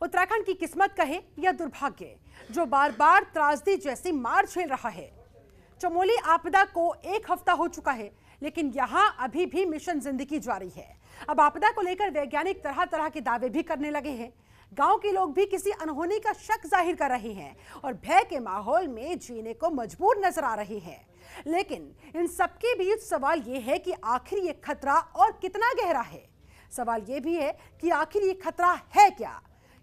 उत्तराखंड की किस्मत कहे या दुर्भाग्य, जो बार बार त्रासदी जैसी मार झेल रहा है। चमोली आपदा को 1 हफ्ता हो चुका है, लेकिन यहां अभी भी मिशन जिंदगी जारी है। अब आपदा को लेकर वैज्ञानिक तरह तरह के दावे भी करने लगे हैं। गांव के लोग भी किसी अनहोनी का शक जाहिर कर रहे हैं और भय के माहौल में जीने को मजबूर नजर आ रहे हैं। लेकिन इन सबके बीच सवाल यह है कि आखिर ये खतरा और कितना गहरा है। सवाल यह भी है कि आखिर ये खतरा है क्या?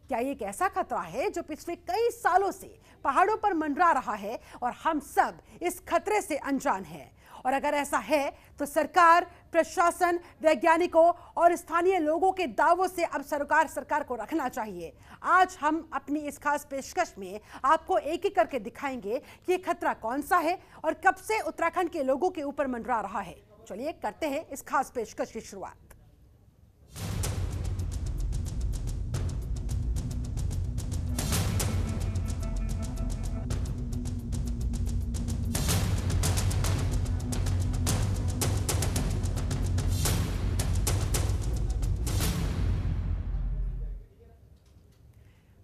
क्या ये एक ऐसा खतरा है जो पिछले कई सालों से पहाड़ों पर मंडरा रहा है और हम सब इस खतरे से अनजान हैं? और अगर ऐसा है तो सरकार, प्रशासन, वैज्ञानिकों और स्थानीय लोगों के दावों से अब सरकार को रखना चाहिए। आज हम अपनी इस खास पेशकश में आपको एक एक करके दिखाएंगे कि ये खतरा कौन सा है और कब से उत्तराखंड के लोगों के ऊपर मंडरा रहा है। चलिए करते हैं इस खास पेशकश की शुरुआत।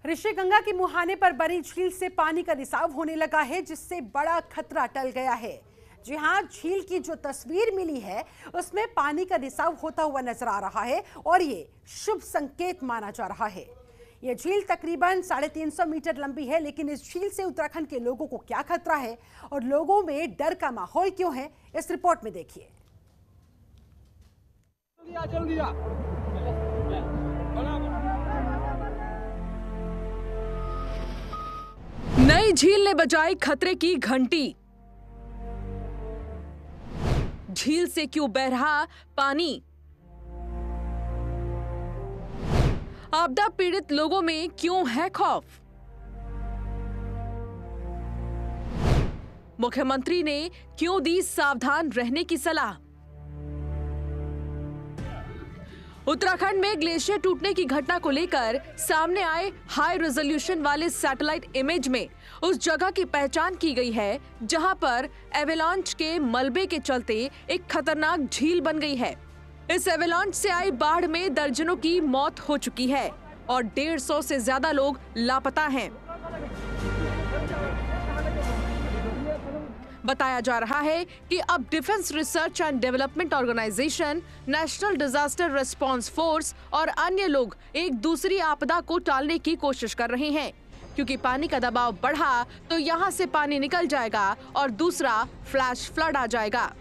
ऋषिगंगा के मुहाने पर बनी झील से पानी का रिसाव होने लगा है, जिससे बड़ा खतरा टल गया है। जी हां, झील की जो तस्वीर मिली है उसमें पानी का रिसाव होता हुआ नजर आ रहा है और ये शुभ संकेत माना जा रहा है। ये झील तकरीबन 350 मीटर लंबी है, लेकिन इस झील से उत्तराखंड के लोगों को क्या खतरा है और लोगों में डर का माहौल क्यों है, इस रिपोर्ट में देखिए। नई झील ने बजाई खतरे की घंटी। झील से क्यों बह रहा पानी? आपदा पीड़ित लोगों में क्यों है खौफ? मुख्यमंत्री ने क्यों दी सावधान रहने की सलाह? उत्तराखंड में ग्लेशियर टूटने की घटना को लेकर सामने आए हाई रेजोल्यूशन वाले सैटेलाइट इमेज में उस जगह की पहचान की गई है जहां पर एवेलांच के मलबे के चलते एक खतरनाक झील बन गई है। इस एवेलांच से आई बाढ़ में दर्जनों की मौत हो चुकी है और 150 से ज्यादा लोग लापता हैं। बताया जा रहा है कि अब defence research and development organisation, national disaster response force और अन्य लोग एक दूसरी आपदा को टालने की कोशिश कर रहे हैं, क्योंकि पानी का दबाव बढ़ा तो यहां से पानी निकल जाएगा और दूसरा फ्लैश फ्लड आ जाएगा।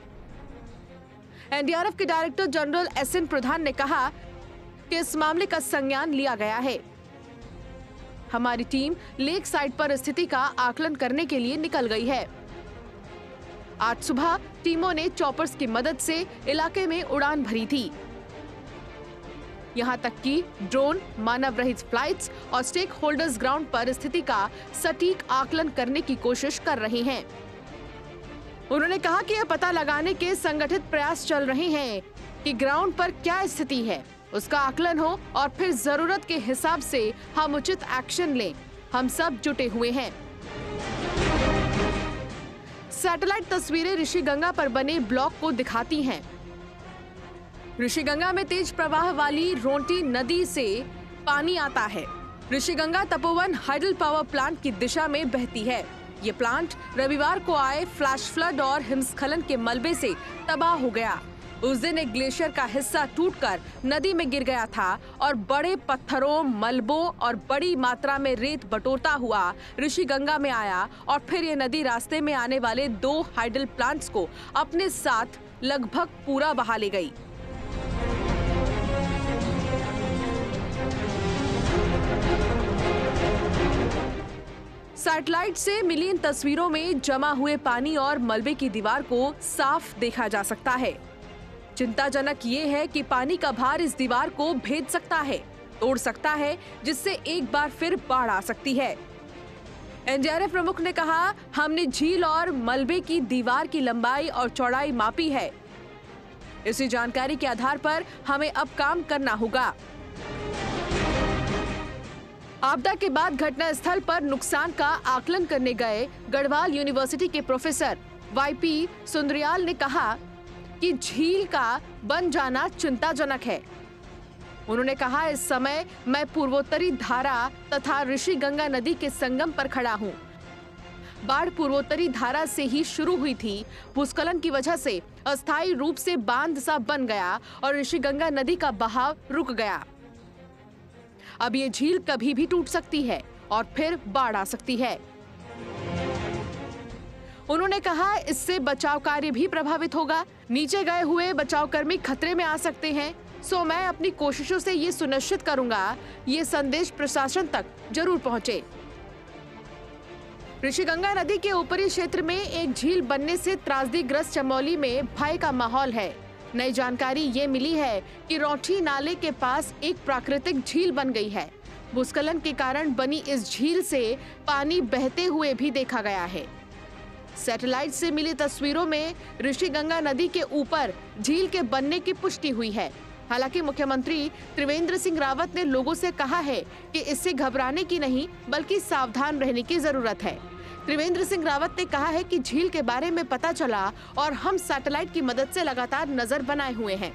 एनडीआरएफ के डायरेक्टर जनरल एसएन प्रधान ने कहा कि इस मामले का संज्ञान लिया गया है। हमारी टीम लेक साइड पर स्थिति का आकलन करने के लिए निकल गई है। आज सुबह टीमों ने चॉपर्स की मदद से इलाके में उड़ान भरी थी। यहां तक कि ड्रोन, मानव रहित फ्लाइट्स और स्टेक होल्डर्स ग्राउंड पर स्थिति का सटीक आकलन करने की कोशिश कर रहे हैं। उन्होंने कहा कि यह पता लगाने के संगठित प्रयास चल रहे हैं कि ग्राउंड पर क्या स्थिति है, उसका आकलन हो और फिर जरूरत के हिसाब से हम उचित एक्शन लें। हम सब जुटे हुए हैं। सैटेलाइट तस्वीरें ऋषिगंगा पर बने ब्लॉक को दिखाती हैं। ऋषिगंगा में तेज प्रवाह वाली रोंटी नदी से पानी आता है। Rishiganga Tapovan hydel power plant की दिशा में बहती है। ये प्लांट रविवार को आए फ्लैश फ्लड और हिमस्खलन के मलबे से तबाह हो गया। उस दिन एक ग्लेशियर का हिस्सा टूटकर नदी में गिर गया था और बड़े पत्थरों, मलबों और बड़ी मात्रा में रेत बटोरता हुआ ऋषिगंगा में आया और फिर ये नदी रास्ते में आने वाले 2 हाइडल प्लांट्स को अपने साथ लगभग पूरा बहा ले गई। सैटेलाइट से मिली इन तस्वीरों में जमा हुए पानी और मलबे की दीवार को साफ देखा जा सकता है। चिंताजनक ये है कि पानी का भार इस दीवार को भेद सकता है, तोड़ सकता है, जिससे एक बार फिर बाढ़ आ सकती है। एनडीआरएफ प्रमुख ने कहा, हमने झील और मलबे की दीवार की लंबाई और चौड़ाई मापी है। इसी जानकारी के आधार पर हमें अब काम करना होगा। आपदा के बाद घटनास्थल पर नुकसान का आकलन करने गए गढ़वाल यूनिवर्सिटी के प्रोफेसर वाईपी सुंदरियाल ने कहा कि झील का बन जाना चिंताजनक है। उन्होंने कहा, इस समय मैं पूर्वोत्तरी धारा तथा ऋषिगंगा नदी के संगम पर खड़ा हूँ। बाढ़ पूर्वोत्तरी धारा से ही शुरू हुई थी। भूस्खलन की वजह से अस्थायी रूप से बांध सा बन गया और ऋषिगंगा नदी का बहाव रुक गया। अब ये झील कभी भी टूट सकती है और फिर बाढ़ आ सकती है। उन्होंने कहा, इससे बचाव कार्य भी प्रभावित होगा। नीचे गए हुए बचाव कर्मी खतरे में आ सकते हैं। सो मैं अपनी कोशिशों से ये सुनिश्चित करूंगा ये संदेश प्रशासन तक जरूर पहुंचे। ऋषिगंगा नदी के ऊपरी क्षेत्र में एक झील बनने से त्रासदीग्रस्त चमोली में भय का माहौल है। नई जानकारी ये मिली है कि रौंठी नाले के पास एक प्राकृतिक झील बन गई है। भूस्खलन के कारण बनी इस झील से पानी बहते हुए भी देखा गया है। सैटेलाइट से मिली तस्वीरों में ऋषिगंगा नदी के ऊपर झील के बनने की पुष्टि हुई है। हालांकि मुख्यमंत्री त्रिवेंद्र सिंह रावत ने लोगों से कहा है कि इससे घबराने की नहीं बल्कि सावधान रहने की जरूरत है। त्रिवेंद्र सिंह रावत ने कहा है कि झील के बारे में पता चला और हम सैटेलाइट की मदद से लगातार नजर बनाए हुए हैं।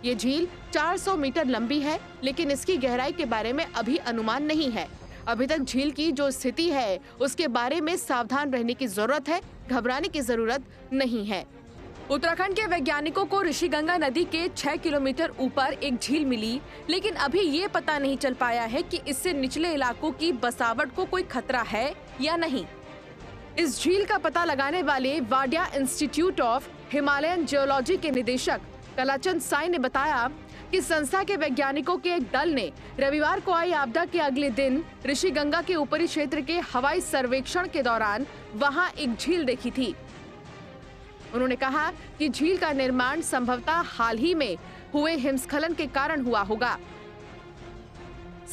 ये झील 400 मीटर लंबी है, लेकिन इसकी गहराई के बारे में अभी अनुमान नहीं है। अभी तक झील की जो स्थिति है उसके बारे में सावधान रहने की जरूरत है, घबराने की जरूरत नहीं है। उत्तराखंड के वैज्ञानिकों को ऋषिगंगा नदी के 6 किलोमीटर ऊपर एक झील मिली, लेकिन अभी ये पता नहीं चल पाया है कि इससे निचले इलाकों की बसावट को कोई खतरा है या नहीं। इस झील का पता लगाने वाले Wadia institute of Himalayan geology के निदेशक कलाचंद साई ने बताया कि संस्था के वैज्ञानिकों के एक दल ने रविवार को आई आपदा के अगले दिन ऋषिगंगा के ऊपरी क्षेत्र के हवाई सर्वेक्षण के दौरान वहां एक झील देखी थी। उन्होंने कहा कि झील का निर्माण संभवतः हाल ही में हुए हिमस्खलन के कारण हुआ होगा।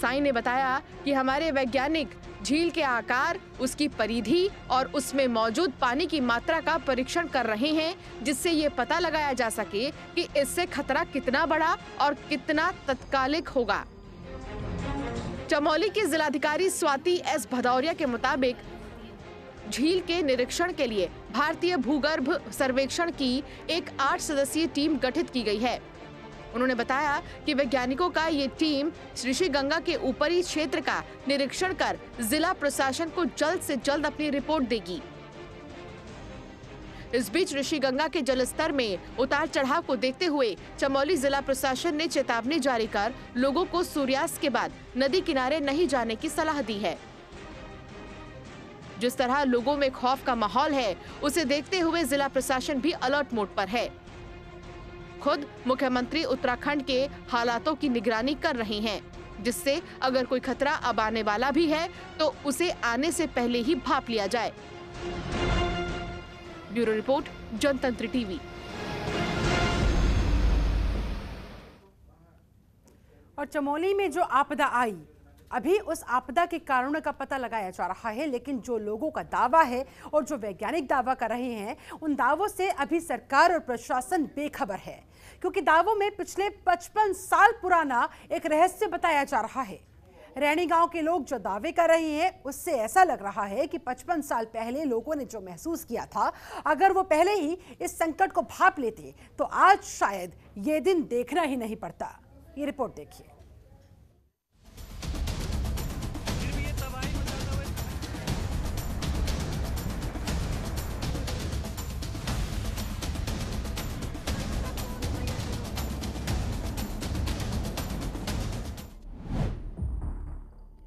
साई ने बताया कि हमारे वैज्ञानिक झील के आकार, उसकी परिधि और उसमें मौजूद पानी की मात्रा का परीक्षण कर रहे हैं, जिससे ये पता लगाया जा सके कि इससे खतरा कितना बड़ा और कितना तत्कालिक होगा। चमोली की जिलाधिकारी स्वाति एस भदौरिया के मुताबिक झील के निरीक्षण के लिए भारतीय भूगर्भ सर्वेक्षण की एक 8 सदस्यीय टीम गठित की गई है। उन्होंने बताया कि वैज्ञानिकों का ये टीम ऋषिगंगा के ऊपरी क्षेत्र का निरीक्षण कर जिला प्रशासन को जल्द से जल्द अपनी रिपोर्ट देगी। इस बीच ऋषिगंगा के जलस्तर में उतार चढ़ाव को देखते हुए चमोली जिला प्रशासन ने चेतावनी जारी कर लोगों को सूर्यास्त के बाद नदी किनारे नहीं जाने की सलाह दी है। जिस तरह लोगों में खौफ का माहौल है, उसे देखते हुए जिला प्रशासन भी अलर्ट मोड पर है। खुद मुख्यमंत्री उत्तराखंड के हालातों की निगरानी कर रहे हैं, जिससे अगर कोई खतरा अब आने वाला भी है तो उसे आने से पहले ही भांप लिया जाए। ब्यूरो रिपोर्ट, जनतंत्र टीवी। और चमोली में जो आपदा आई, अभी उस आपदा के कारणों का पता लगाया जा रहा है, लेकिन जो लोगों का दावा है और जो वैज्ञानिक दावा कर रहे हैं, उन दावों से अभी सरकार और प्रशासन बेखबर है, क्योंकि दावों में पिछले 55 साल पुराना एक रहस्य बताया जा रहा है। रैणी गांव के लोग जो दावे कर रहे हैं, उससे ऐसा लग रहा है कि 55 साल पहले लोगों ने जो महसूस किया था, अगर वो पहले ही इस संकट को भांप लेते तो आज शायद ये दिन देखना ही नहीं पड़ता। ये रिपोर्ट देखिए।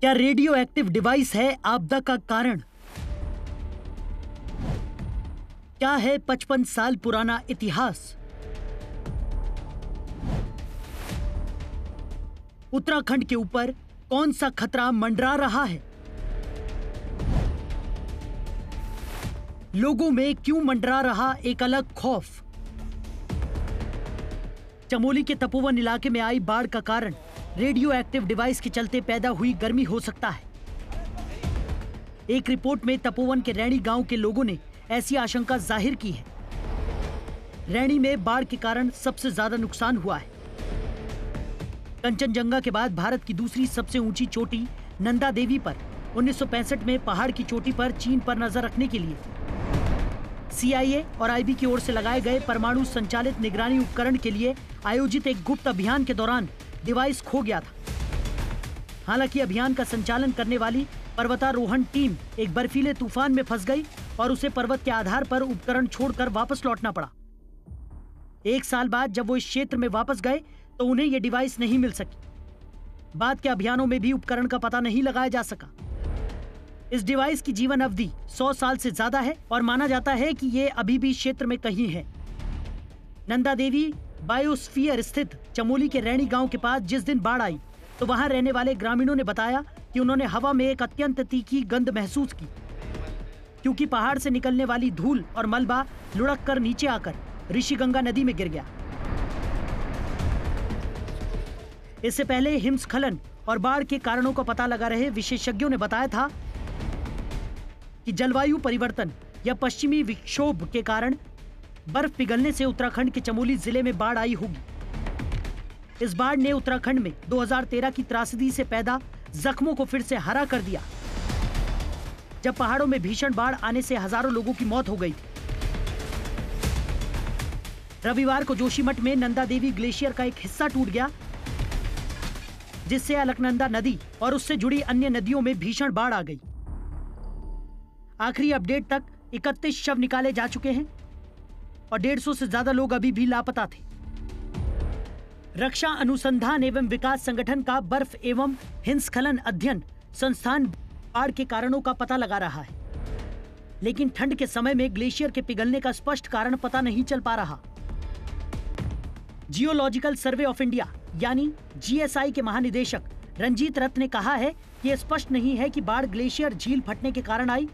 क्या रेडियो एक्टिव डिवाइस है आपदा का कारण? क्या है 55 साल पुराना इतिहास? उत्तराखंड के ऊपर कौन सा खतरा मंडरा रहा है? लोगों में क्यों मंडरा रहा एक अलग खौफ? चमोली के तपोवन इलाके में आई बाढ़ का कारण रेडियो एक्टिव डिवाइस के चलते पैदा हुई गर्मी हो सकता है। एक रिपोर्ट में तपोवन के रैणी गांव के लोगों ने ऐसी आशंका जाहिर की है। रैणी में बाढ़ के कारण सबसे ज्यादा नुकसान हुआ है। कंचनजंगा के बाद भारत की दूसरी सबसे ऊंची चोटी नंदा देवी पर 1965 में पहाड़ की चोटी पर चीन पर नजर रखने के लिए CIA और IB की ओर से लगाए गए परमाणु संचालित निगरानी उपकरण के लिए आयोजित एक गुप्त अभियान के दौरान डिवाइस खो गया था। हालांकि अभियान का संचालन करने वाली पर्वतारोहण टीम एक बर्फीले तूफान में फंस गई और उसे पर्वत के आधार पर उपकरण छोड़कर वापस लौटना पड़ा। 1 साल बाद जब वो इस क्षेत्र में वापस गए तो उन्हें यह डिवाइस नहीं मिल सकी। बाद के अभियानों में भी उपकरण का पता नहीं लगाया जा सका। इस डिवाइस की जीवन अवधि 100 साल से ज्यादा है और माना जाता है कि ये अभी भी क्षेत्र में कहीं है। नंदा देवी बायोस्फीयर स्थित चमोली के रैणी गांव के पास जिस दिन बाढ़ आई तो वहां रहने वाले ग्रामीणों ने बताया कि उन्होंने हवा में एक अत्यंत तीखी गंध महसूस की, क्योंकि पहाड़ से निकलने वाली धूल और मलबा लुढ़क कर नीचे आकर ऋषिगंगा नदी में गिर गया। इससे पहले हिमस्खलन और बाढ़ के कारणों का पता लगा रहे विशेषज्ञों ने बताया था कि जलवायु परिवर्तन या पश्चिमी विक्षोभ के कारण बर्फ पिघलने से उत्तराखंड के चमोली जिले में बाढ़ आई होगी। इस बाढ़ ने उत्तराखंड में 2013 की त्रासदी से पैदा जख्मों को फिर से हरा कर दिया, जब पहाड़ों में भीषण बाढ़ आने से हजारों लोगों की मौत हो गई थी। रविवार को जोशीमठ में नंदा देवी ग्लेशियर का एक हिस्सा टूट गया, जिससे अलकनंदा नदी और उससे जुड़ी अन्य नदियों में भीषण बाढ़ आ गई। आखिरी अपडेट तक 31 शव निकाले जा चुके हैं और 150 से ज्यादा लोग अभी भी लापता थे। रक्षा अनुसंधान एवं विकास संगठन का बर्फ एवं हिमस्खलन अध्ययन संस्थान बाढ़ के कारणों का पता लगा रहा है, लेकिन ठंड के समय में ग्लेशियर के पिघलने का स्पष्ट कारण पता नहीं चल पा रहा। जियोलॉजिकल सर्वे ऑफ इंडिया यानी जीएसआई के महानिदेशक रंजीत रथ ने कहा है कि यह स्पष्ट नहीं है कि बाढ़ ग्लेशियर झील फटने के कारण आई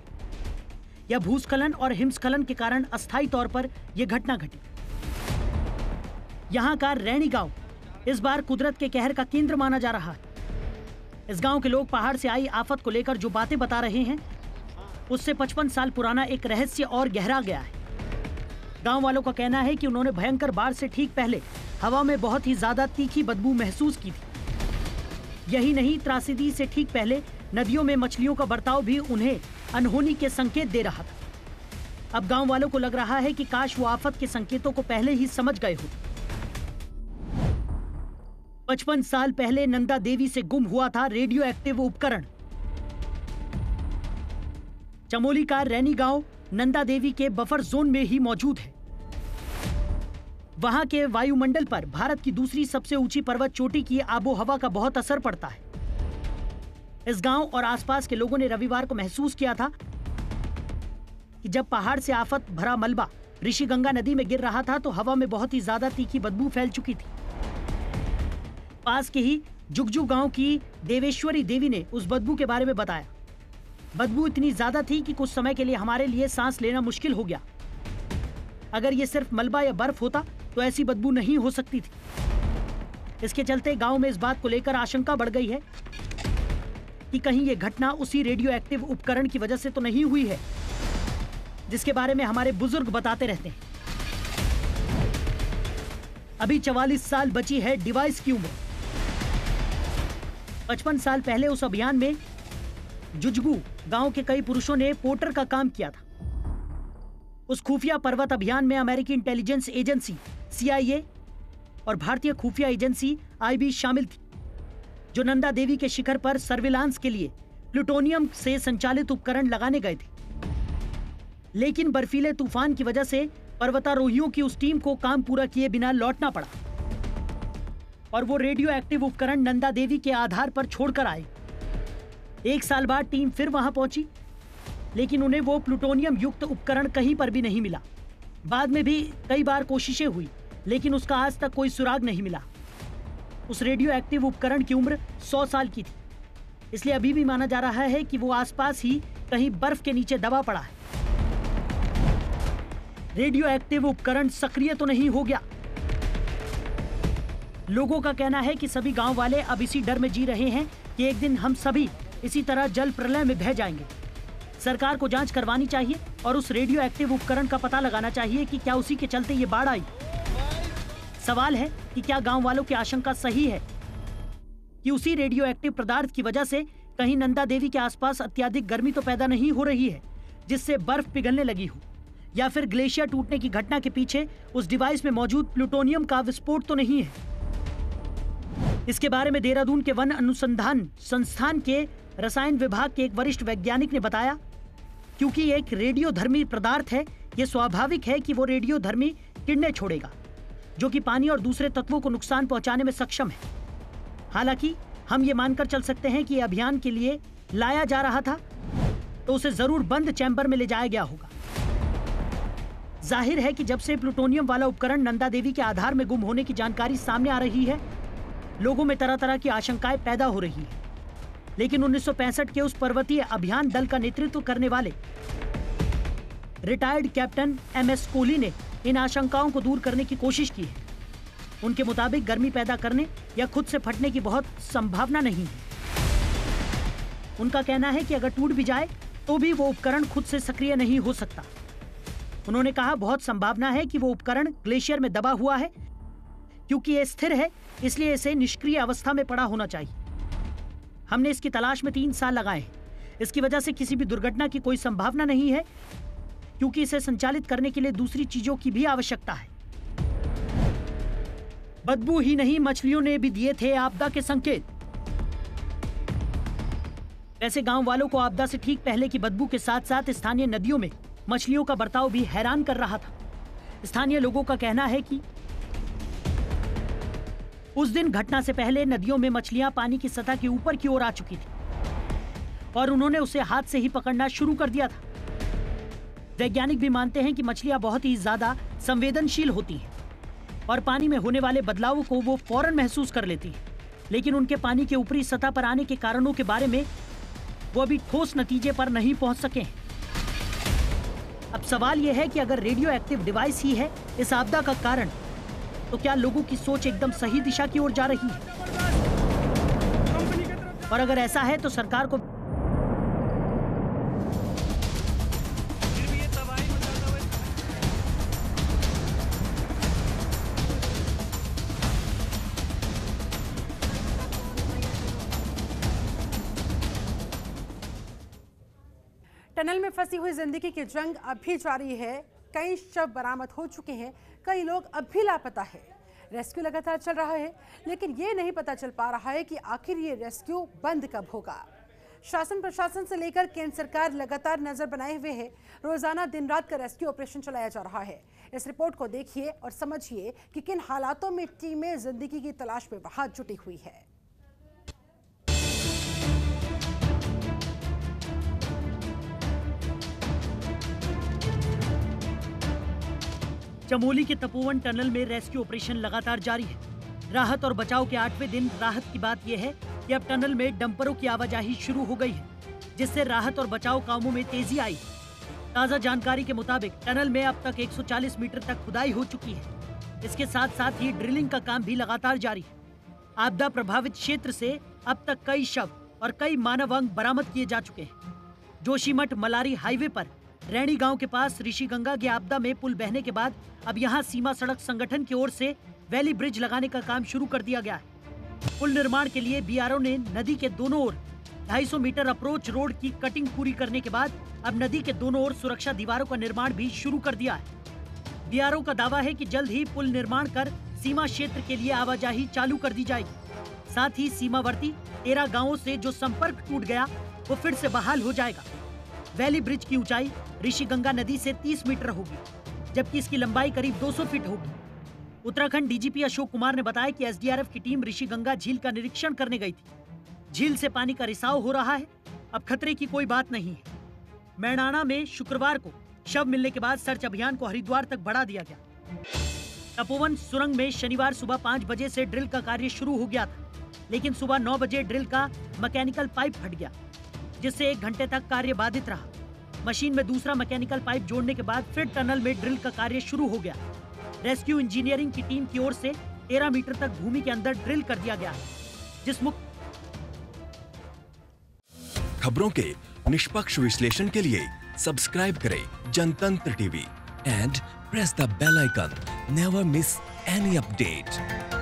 या भूस्खलन और हिमस्खलन के कारण अस्थायी तौर पर यह घटना घटी। यहां का रैणी गांव इस बार कुदरत के कहर का केंद्र माना जा रहा है। इस गांव के लोग पहाड़ से आई आफत को लेकर जो बातें बता रहे हैं उससे 55 साल पुराना एक रहस्य और गहरा गया है। गांव वालों का कहना है कि उन्होंने भयंकर बाढ़ से ठीक पहले हवा में बहुत ही ज्यादा तीखी बदबू महसूस की थी। यही नहीं, त्रासदी से ठीक पहले नदियों में मछलियों का बर्ताव भी उन्हें अनहोनी के संकेत दे रहा था। अब गांव वालों को लग रहा है कि काश वो आफत के संकेतों को पहले ही समझ गए हो। 55 साल पहले नंदा देवी से गुम हुआ था रेडियो एक्टिव उपकरण। चमोली का रैनी गांव नंदा देवी के बफर जोन में ही मौजूद है। वहां के वायुमंडल पर भारत की दूसरी सबसे ऊंची पर्वत चोटी की आबोहवा का बहुत असर पड़ता है। इस गांव और आसपास के लोगों ने रविवार को महसूस किया था कि जब पहाड़ से आफत भरा मलबा ऋषिगंगा नदी में गिर रहा था तो हवा में बहुत ही ज्यादा तीखी बदबू फैल चुकी थी। पास के ही जुगजू गांव की देवेश्वरी देवी ने उस बदबू के बारे में बताया। बदबू इतनी ज्यादा थी कि कुछ समय के लिए हमारे लिए सांस लेना मुश्किल हो गया। अगर ये सिर्फ मलबा या बर्फ होता तो ऐसी बदबू नहीं हो सकती थी। इसके चलते गांव में इस बात को लेकर आशंका बढ़ गई है कि कहीं ये घटना उसी रेडियो एक्टिव उपकरण की वजह से तो नहीं हुई है जिसके बारे में हमारे बुजुर्ग बताते रहते हैं। अभी 44 साल बची है डिवाइस की उम्र। 55 साल पहले उस अभियान में जुजगू गांव के कई पुरुषों ने पोर्टर का काम किया था। उस खुफिया पर्वत अभियान में अमेरिकी इंटेलिजेंस एजेंसी CIA और भारतीय खुफिया एजेंसी IB शामिल थी, जो नंदा देवी के शिखर पर सर्विलांस के लिए प्लूटोनियम से संचालित उपकरण लगाने गए थे। लेकिन बर्फीले तूफान की वजह से पर्वतारोहियों की उस टीम को काम पूरा किए बिना लौटना पड़ा और वो रेडियो एक्टिव उपकरण नंदा देवी के आधार पर छोड़कर आए। 1 साल बाद टीम फिर वहां पहुंची, लेकिन उन्हें वो प्लूटोनियम युक्त उपकरण कहीं पर भी नहीं मिला। बाद में भी कई बार कोशिशें हुई, लेकिन उसका आज तक कोई सुराग नहीं मिला। उस रेडियो एक्टिव उपकरण की उम्र 100 साल की थी, इसलिए अभी भी माना जा रहा है कि वो आसपास ही कहीं बर्फ के नीचे दबा पड़ा है। रेडियो एक्टिव उपकरण सक्रिय तो नहीं हो गया। लोगों का कहना है कि सभी गांव वाले अब इसी डर में जी रहे हैं कि एक दिन हम सभी इसी तरह जल प्रलय में बह जाएंगे। सरकार को जांच करवानी चाहिए और उस रेडियो एक्टिव उपकरण का पता लगाना चाहिए कि क्या उसी के चलते ये बाढ़ आई। सवाल है कि क्या गांव वालों की आशंका सही है कि उसी रेडियो एक्टिव पदार्थ की वजह से कहीं नंदा देवी के आसपास अत्यधिक गर्मी तो पैदा नहीं हो रही है जिससे बर्फ पिघलने लगी हो, या फिर ग्लेशियर टूटने की घटना के पीछे उस डिवाइस में मौजूद प्लूटोनियम का विस्फोट तो नहीं है। इसके बारे में देहरादून के वन अनुसंधान संस्थान के रसायन विभाग के एक वरिष्ठ वैज्ञानिक ने बताया, क्योंकि ये एक रेडियोधर्मी पदार्थ है, ये स्वाभाविक है कि वो रेडियोधर्मी किरणें छोड़ेगा, जो कि पानी और दूसरे तत्वों को नुकसान पहुंचाने में सक्षम है। हालांकि हम ये मानकर चल सकते हैं कि अभियान के लिए लाया जा रहा था तो उसे जरूर बंद चैम्बर में ले जाया गया होगा। जाहिर है कि जब से प्लूटोनियम वाला उपकरण नंदा देवी के आधार में गुम होने की जानकारी सामने आ रही है, लोगों में तरह तरह की आशंकाएं पैदा हो रही है। लेकिन 1965 के उस पर्वतीय अभियान दल का नेतृत्व करने वाले रिटायर्ड कैप्टन MS कोहली ने इन आशंकाओं को दूर करने की कोशिश की है। उनके मुताबिक गर्मी पैदा करने या खुद से फटने की बहुत संभावना नहीं है। उनका कहना है कि अगर टूट भी जाए तो भी वो उपकरण खुद से सक्रिय नहीं हो सकता। उन्होंने कहा, बहुत संभावना है कि वो उपकरण ग्लेशियर में दबा हुआ है, क्योंकि ये स्थिर है, इसलिए इसे निष्क्रिय अवस्था में पड़ा होना चाहिए। हमने इसकी तलाश में 3 साल लगाए हैं। इसकी वजह से किसी भी दुर्घटना की कोई संभावना नहीं है, क्योंकि इसे संचालित करने के लिए दूसरी चीजों की भी आवश्यकता है। बदबू ही नहीं, मछलियों ने भी दिए थे आपदा के संकेत। वैसे गांव वालों को आपदा से ठीक पहले की बदबू के साथ साथ स्थानीय नदियों में मछलियों का बर्ताव भी हैरान कर रहा था। स्थानीय लोगों का कहना है कि उस दिन घटना से पहले नदियों में मछलियां पानी की सतह के ऊपर की ओर आ चुकी थी और उन्होंने उसे हाथ से ही पकड़ना शुरू कर दिया था। वैज्ञानिक भी मानते हैं कि मछलियां बहुत ही ज्यादा संवेदनशील होती हैं और पानी में होने वाले बदलावों को वो फौरन महसूस कर लेती हैं। लेकिन उनके पानी के ऊपरी सतह पर आने के कारणों के बारे में वो अभी ठोस नतीजे पर नहीं पहुंच सके हैं। अब सवाल यह है कि अगर रेडियो एक्टिव डिवाइस ही है इस आपदा का कारण, तो क्या लोगों की सोच एकदम सही दिशा की ओर जा रही है? और अगर ऐसा है तो सरकार को टनल में फंसी हुई जिंदगी की जंग अब भी जारी है। कई शव बरामद हो चुके हैं, कई लोग अब भी लापता है। रेस्क्यू लगातार चल रहा है, लेकिन ये नहीं पता चल पा रहा है कि आखिर ये रेस्क्यू बंद कब होगा। शासन प्रशासन से लेकर केंद्र सरकार लगातार नजर बनाए हुए है। रोजाना दिन रात का रेस्क्यू ऑपरेशन चलाया जा रहा है। इस रिपोर्ट को देखिए और समझिए कि किन हालातों में टीमें जिंदगी की तलाश में वहां जुटी हुई है। चमोली के तपोवन टनल में रेस्क्यू ऑपरेशन लगातार जारी है। राहत और बचाव के 8वें दिन राहत की बात यह है कि अब टनल में डंपरों की आवाजाही शुरू हो गई है, जिससे राहत और बचाव कामों में तेजी आई। ताजा जानकारी के मुताबिक टनल में अब तक 140 मीटर तक खुदाई हो चुकी है। इसके साथ साथ ही ड्रिलिंग का काम भी लगातार जारी है। आपदा प्रभावित क्षेत्र से अब तक कई शव और कई मानव अंग बरामद किए जा चुके हैं। जोशीमठ मलारी हाईवे पर रैणी गांव के पास ऋषिगंगा की आपदा में पुल बहने के बाद अब यहां सीमा सड़क संगठन की ओर से वैली ब्रिज लगाने का काम शुरू कर दिया गया है। पुल निर्माण के लिए बीआरओ ने नदी के दोनों ओर 250 मीटर अप्रोच रोड की कटिंग पूरी करने के बाद अब नदी के दोनों ओर सुरक्षा दीवारों का निर्माण भी शुरू कर दिया है। बीआरओ का दावा है कि जल्द ही पुल निर्माण कर सीमा क्षेत्र के लिए आवाजाही चालू कर दी जाएगी। साथ ही सीमावर्ती 13 गाँवों से जो संपर्क टूट गया वो फिर से बहाल हो जाएगा। वैली ब्रिज की ऊंचाई ऋषिगंगा नदी से 30 मीटर होगी, जबकि इसकी लंबाई करीब 200 फीट होगी। उत्तराखंड डीजीपी अशोक कुमार ने बताया कि एसडीआरएफ की टीम ऋषिगंगा झील का निरीक्षण करने गई थी। झील से पानी का रिसाव हो रहा है, अब खतरे की कोई बात नहीं है। मैणाना में शुक्रवार को शव मिलने के बाद सर्च अभियान को हरिद्वार तक बढ़ा दिया गया। तपोवन सुरंग में शनिवार सुबह 5 बजे से ड्रिल का कार्य शुरू हो गया था, लेकिन सुबह 9 बजे ड्रिल का मैकेनिकल पाइप फट गया, जिससे 1 घंटे तक कार्य बाधित रहा। मशीन में दूसरा मैकेनिकल पाइप जोड़ने के बाद फिर टनल में ड्रिल का कार्य शुरू हो गया। रेस्क्यू इंजीनियरिंग की टीम की ओर से 13 मीटर तक भूमि के अंदर ड्रिल कर दिया गया है, जिस खबरों के निष्पक्ष विश्लेषण के लिए सब्सक्राइब करें Jantantra TV and press the bell icon. Never miss any update.